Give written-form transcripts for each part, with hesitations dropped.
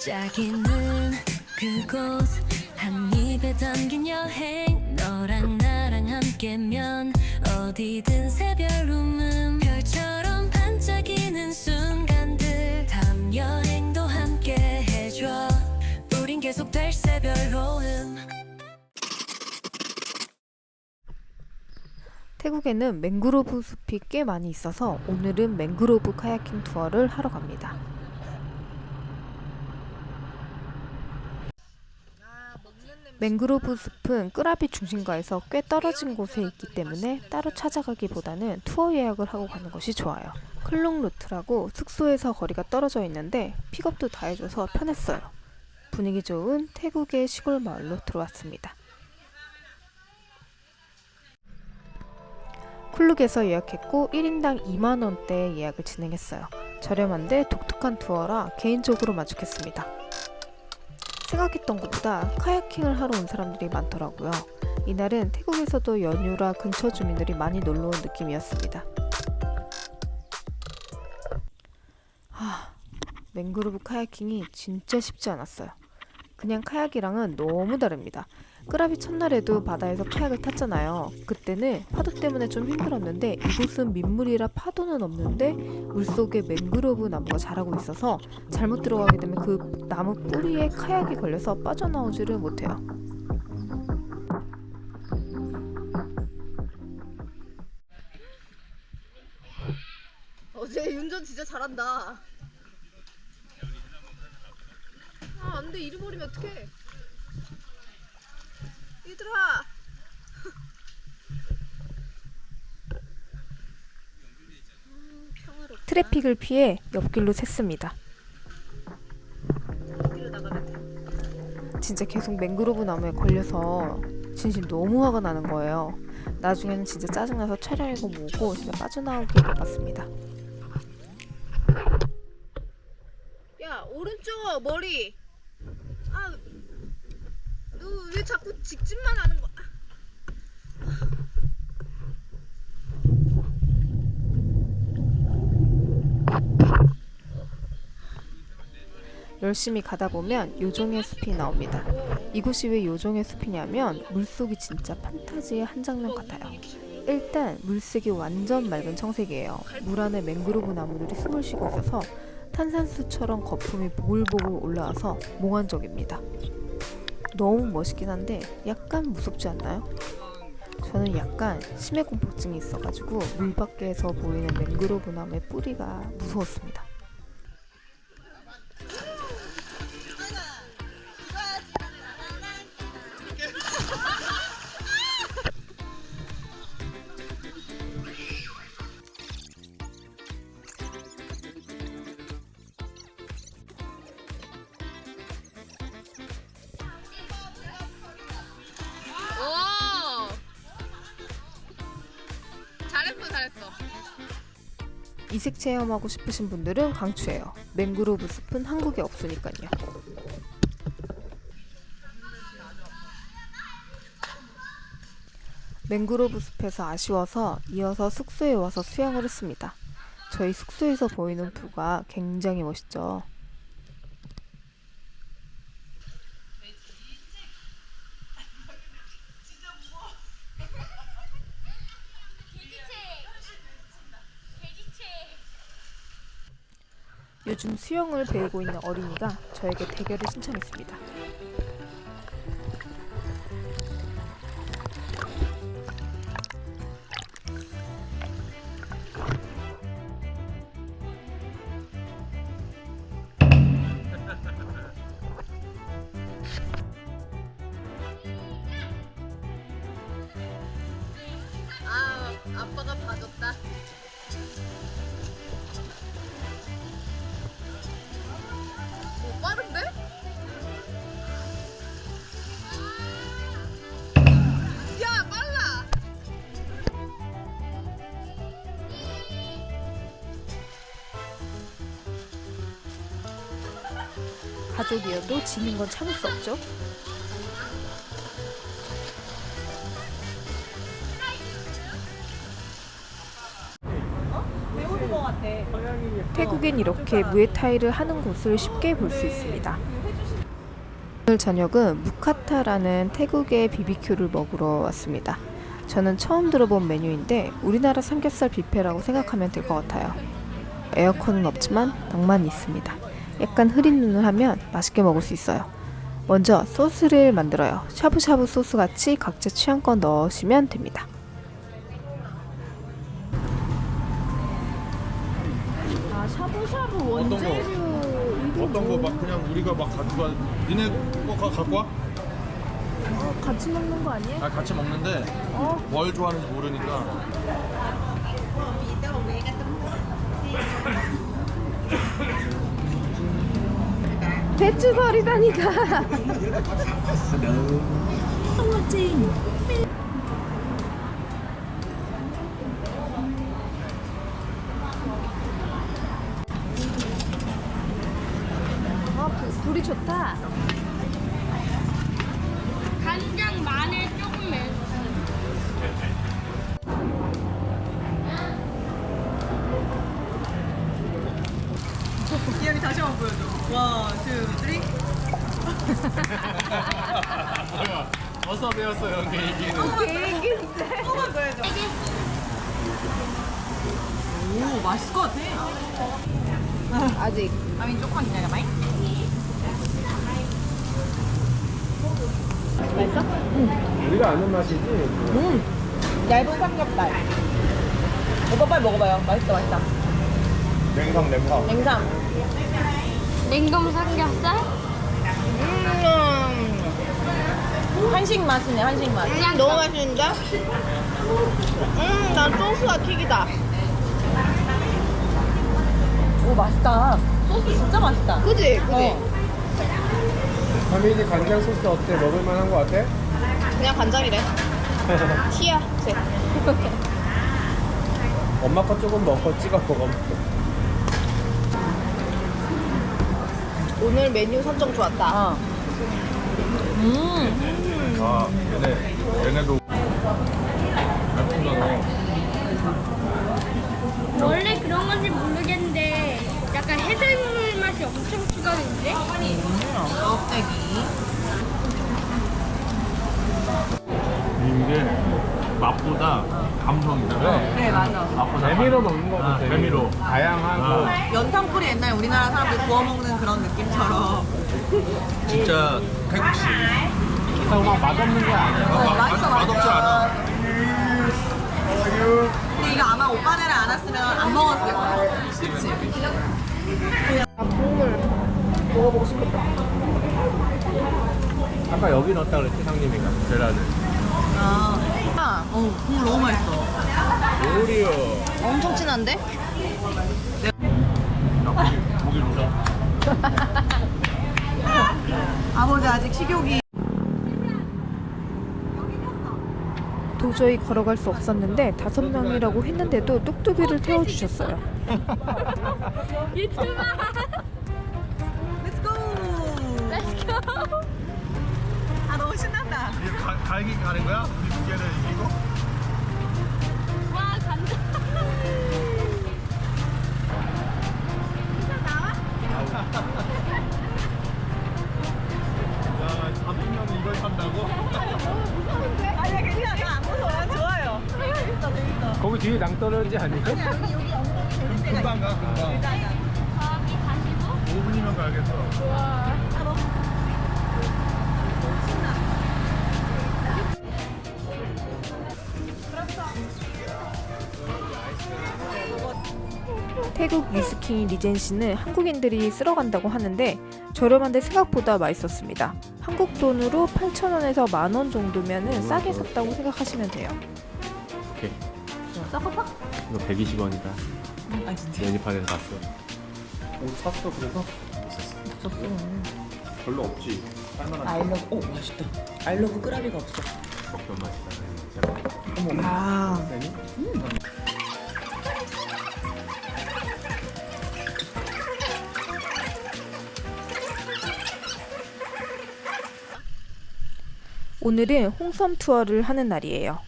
반짝이는 그곳 한 입에 담긴 여행 너랑 나랑 함께면 어디든 새별 웃음 별처럼 반짝이는 순간들 다음 여행도 함께 해줘 우린 계속될 새별 로음. 태국에는 맹그로브 숲이 꽤 많이 있어서 오늘은 맹그로브 카야킹 투어를 하러 갑니다. 맹그로브 숲은 끄라비 중심가에서 꽤 떨어진 곳에 있기 때문에 따로 찾아가기보다는 투어 예약을 하고 가는 것이 좋아요. 클룩 루트라고 숙소에서 거리가 떨어져 있는데 픽업도 다 해줘서 편했어요. 분위기 좋은 태국의 시골 마을로 들어왔습니다. 클룩에서 예약했고 1인당 2만원대에 예약을 진행했어요. 저렴한데 독특한 투어라 개인적으로 만족했습니다. 생각했던 것보다 카야킹을 하러 온 사람들이 많더라고요. 이날은 태국에서도 연휴라 근처 주민들이 많이 놀러온 느낌이었습니다. 맹그로브 카야킹이 진짜 쉽지 않았어요. 그냥 카약이랑은 너무 다릅니다. 끄라비 첫날에도 바다에서 카약을 탔잖아요. 그때는 파도 때문에 좀 힘들었는데 이곳은 민물이라 파도는 없는데 물속에 맹그로브 나무가 자라고 있어서 잘못 들어가게 되면 그 나무 뿌리에 카약이 걸려서 빠져나오지를 못해요. 어제 운전 진짜 잘한다. 안돼 잃어버리면 어떡해. 얘들아. 트래픽을 피해 옆길로 샜습니다. 어디로 나가면 돼? 진짜 계속 맹그로브 나무에 걸려서 진심 너무 화가 나는 거예요. 나중에는 진짜 짜증나서 촬영이고 뭐고 진짜 빠져나오기 바빴습니다. 야 오른쪽 머리. 너 왜 자꾸 직진만 하는 거야? 열심히 가다 보면 요정의 숲이 나옵니다. 이곳이 왜 요정의 숲이냐면 물속이 진짜 판타지의 한 장면 같아요. 일단 물색이 완전 맑은 청색이에요. 물 안에 맹그로브 나무들이 숨을 쉬고 있어서 탄산수처럼 거품이 보글보글 올라와서 몽환적입니다. 너무 멋있긴 한데 약간 무섭지 않나요? 저는 약간 심해 공포증이 있어가지고 물 밖에서 보이는 맹그로브 나무의 뿌리가 무서웠습니다. 잘했어. 이색 체험하고 싶으신 분들은 강추해요. 맹그로브 숲은 한국에 없으니까요. 맹그로브 숲에서 아쉬워서 이어서 숙소에 와서 수영을 했습니다. 저희 숙소에서 보이는 뷰가 굉장히 멋있죠. 요즘 수영을 배우고 있는 어린이가 저에게 대결을 신청했습니다. 아빠가 봐줬다. 빠른데? 야 빨라. 가족이어도 지는 건 참을 수 없죠. 배우는 것 같아. 태국엔 이렇게 무에타이를 하는 곳을 쉽게 볼 수 있습니다. 오늘 저녁은 무카타라는 태국의 BBQ를 먹으러 왔습니다. 저는 처음 들어본 메뉴인데 우리나라 삼겹살 뷔페라고 생각하면 될 것 같아요. 에어컨은 없지만 낭만이 있습니다. 약간 흐린 눈을 하면 맛있게 먹을 수 있어요. 먼저 소스를 만들어요. 샤브샤브 소스 같이 각자 취향껏 넣으시면 됩니다. 아, 샤브샤브 어떤 거 막 그냥 우리가 막 가져가 니네 거 갖고 와? 같이 먹는 거 아니에요? 아 같이 먹는데 뭘 좋아하는지 모르니까 배추설이다니까. 불이 좋다. 간장 마늘 조금 매. 기현이 다시 한번 보여줘. 원, 투, 쓰리. 어서 배웠어요 개인기는 개인기인데. 한번 보여줘. 오, 맛있을 것 같아. 아직. 아민 쪽방 있냐, 마이? 우리가 아는 맛이지 얇은 삼겹살. 오빠 빨리 먹어봐요. 맛있다, 맛있다. 냉삼 냉삼. 냉동 삼겹살? 한식 맛이네, 한식 맛. 그냥 너무 맛있는데? 난 소스가 킥이다. 오, 맛있다. 소스 진짜 맛있다. 그지? 하민이 간장 소스 어때? 먹을만한 거 같아? 그냥 간장이래. 티야, 쟤. 엄마 거 조금 먹고 찍어 먹어 오늘 메뉴 선정 좋았다. 아, 얘네도 원래 그런 건지 모르겠는데 약간 해산물 맛이 엄청 추가되는데? 껍데기. 이게 맛보다 감성이다 네, 맞아. 맛보다 메밀로 먹는 거 같아 메밀로 다양하고 연탄불이 옛날 우리나라 사람들 구워 먹는 그런 느낌처럼. 진짜 태국식 그렇다고 막 맛없는 거 아니야 맛있어, 맛없지 않아 근데 이거 아마 오빠네를 안 왔으면 안 먹었을 거야. 그치? 국물 먹어보고 싶겠다. 아까 여기 넣었다 그랬지 상님이가 계란을 국물 너무 맛있어. 오리오 엄청 진한데? 고기 주자 아버지 아직 식욕이. 도저히 걸어갈 수 없었는데 5명이라고 했는데도 뚝뚝이를 태워주셨어요. Let's go. Let's go. 아 너무 신난다. 갈기 가는 거야? 우리 두 개를 이기고? 와 간다. 야 400명은 이걸 탄다고? 아니야 괜찮아. 나안 무서워. 좋아요. 재밌어 재밌어. 거기 뒤에 낭떠러지 아니에요? 금방 가 금방 5분이면 가겠어 태국 위스킹 리젠시는 한국인들이 쓸어간다고 하는데 저렴한데 생각보다 맛있었습니다. 한국 돈으로 8,000원에서 10,000원 정도면 싸게 샀다고 생각하시면 돼요. 오케이 섞어서? 이거 120원이다 아 진짜. 메뉴판에서 봤어 오늘 샀어 그래서? 샀어. 별로 없지 할만한 아이러브. 오 맛있다. 아이러브 끄라비가 없어. 먹던 맛이다 아. 오늘은 홍섬 투어를 하는 날이에요.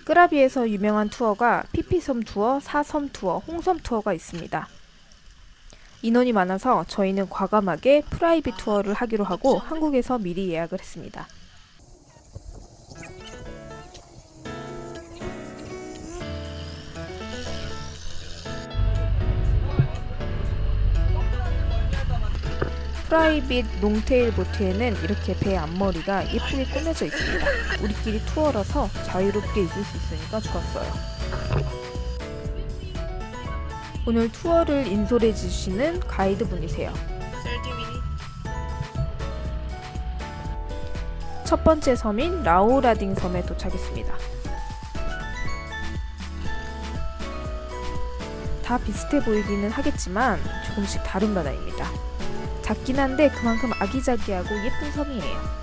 끄라비에서 유명한 투어가 피피섬 투어, 사섬 투어, 홍섬 투어가 있습니다. 인원이 많아서 저희는 과감하게 프라이빗 투어를 하기로 하고 한국에서 미리 예약을 했습니다. 프라이빗 롱테일 보트에는 이렇게 배 앞머리가 예쁘게 꾸며져 있습니다. 우리끼리 투어라서 자유롭게 있을 수 있으니까 좋았어요. 오늘 투어를 인솔해 주시는 가이드분이세요. 첫 번째 섬인 라오라딩 섬에 도착했습니다. 다 비슷해 보이기는 하겠지만 조금씩 다른 바다입니다. 작긴 한데 그만큼 아기자기하고 예쁜 섬이에요.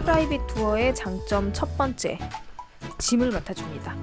프라이빗 투어의 장점 첫 번째, 짐을 맡아줍니다.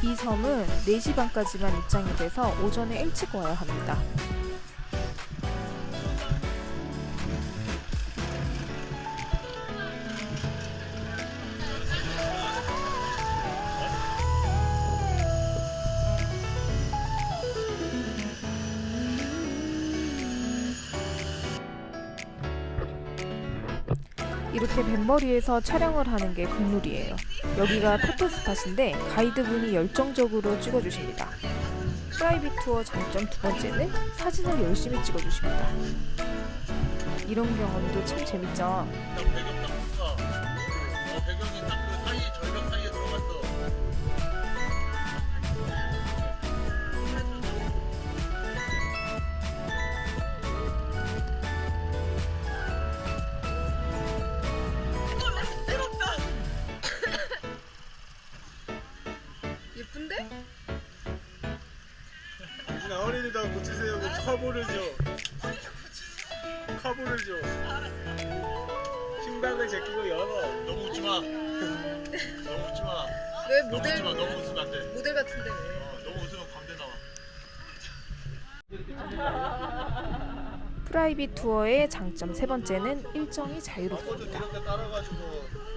이 섬은 4시 반까지만 입장이 돼서 오전에 일찍 와야 합니다. 이렇게 뱃머리에서 촬영을 하는 게 국룰이에요. 여기가 포토스팟인데 가이드분이 열정적으로 찍어주십니다. 프라이빗 투어 장점 두 번째는 사진을 열심히 찍어주십니다. 이런 경험도 참 재밌죠. 배경 딱 좋다. 배경이 딱 그 사이 절벽 사이에 들어갔어. 예쁜데? 어린이다 고치세요. 뭐 카보를 줘. 카보를 줘. 심각을 제끼고 열어. 너무 웃지 마. 너무 웃지 마. 왜 너무 웃지 마. 너무 웃으면 안 돼. 모델 같은데 왜? 너무 웃으면 광대 나와. 프라이빗 투어의 장점 세 번째는 일정이 자유롭습니다. 따라가지고.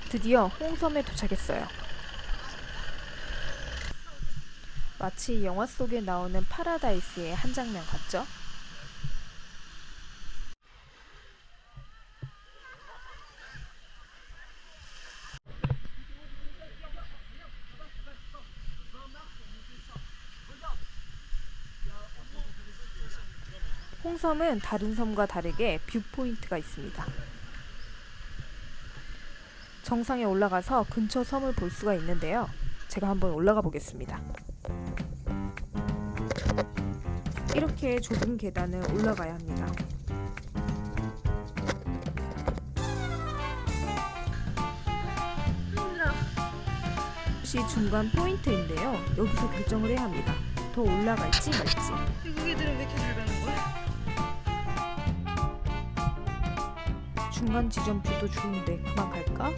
드디어 홍섬에 도착했어요. 마치 영화 속에 나오는 파라다이스의 한 장면 같죠? 홍섬은 다른 섬과 다르게 뷰포인트가 있습니다. 정상에 올라가서 근처 섬을 볼 수가 있는데요. 제가 한번 올라가 보겠습니다. 이렇게 좁은 계단을 올라가야 합니다. 이것이 중간 포인트인데요. 여기서 결정을 해야 합니다. 더 올라갈지 말지. 외국애들은 왜 이렇게 잘 가는 거야? 중간 지점 뷰도 좋은데 그만 갈까?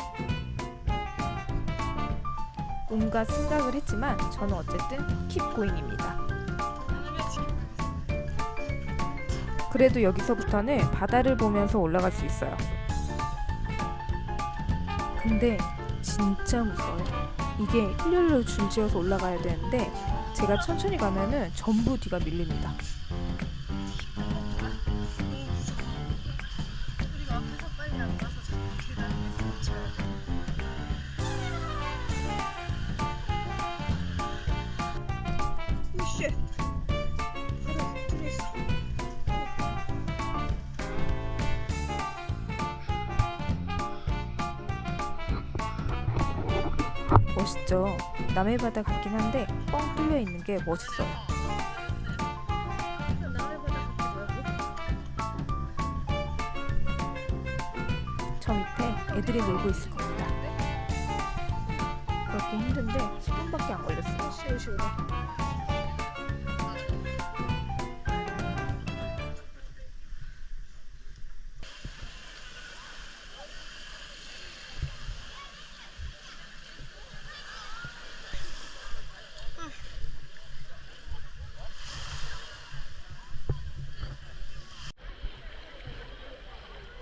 온갖 생각을 했지만 저는 어쨌든 킵 고잉입니다. 그래도 여기서부터는 바다를 보면서 올라갈 수 있어요. 근데 진짜 무서워요. 이게 일렬로 줄지어서 올라가야 되는데 제가 천천히 가면은 전부 뒤가 밀립니다. 우리가 앞에서 빨리 안 가서 자꾸 계단에서 멈춰야 돼. 오쉣. 바닥에 들어있어. 멋있죠? 남해 바다 같긴 한데 뻥 뚫려 있는 게 멋있어요. 남의 애들이 놀고 있을 겁니다. 그렇게 힘든데 10분밖에 안 걸렸어요.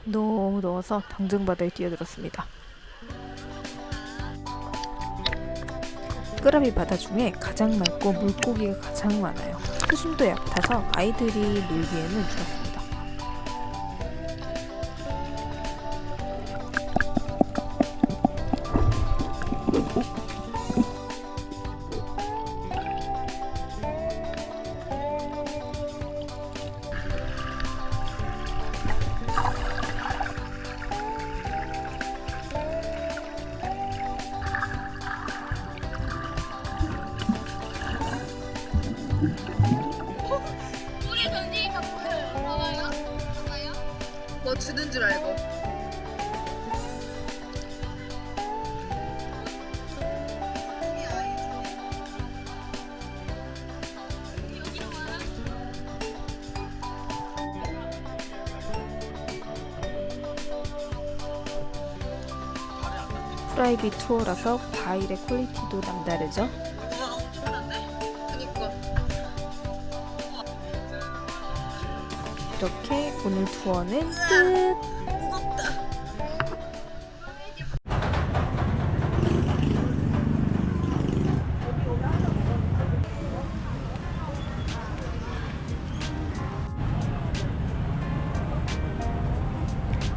너무 더워서 당정바다에 뛰어들었습니다. 끄라비 바다 중에 가장 맑고 물고기가 가장 많아요. 수심도 얕아서 아이들이 놀기에는 좋았습니다. 물에 던지니까 보여요. 봐봐요. 봐봐요. 뭐 주는 줄 알고. 여기로 와. 프라이빗 투어라서 과일의 퀄리티도 남다르죠. 그니까. 이렇게 오늘 투어는 끝!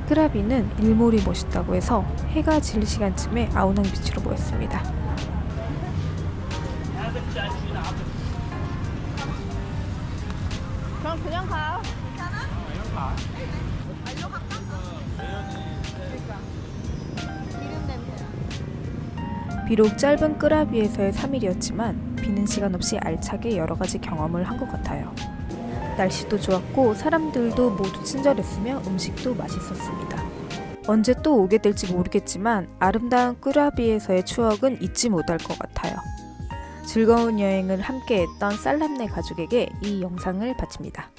끄라비는 일몰이 멋있다고 해서 해가 질 시간쯤에 아우낭 비치로 모였습니다. 그럼 그냥 가. 비록 짧은 끄라비에서의 3일이었지만 비는 시간 없이 알차게 여러 가지 경험을 한 것 같아요. 날씨도 좋았고 사람들도 모두 친절했으며 음식도 맛있었습니다. 언제 또 오게 될지 모르겠지만 아름다운 끄라비에서의 추억은 잊지 못할 것 같아요. 즐거운 여행을 함께 했던 살람네 가족에게 이 영상을 바칩니다.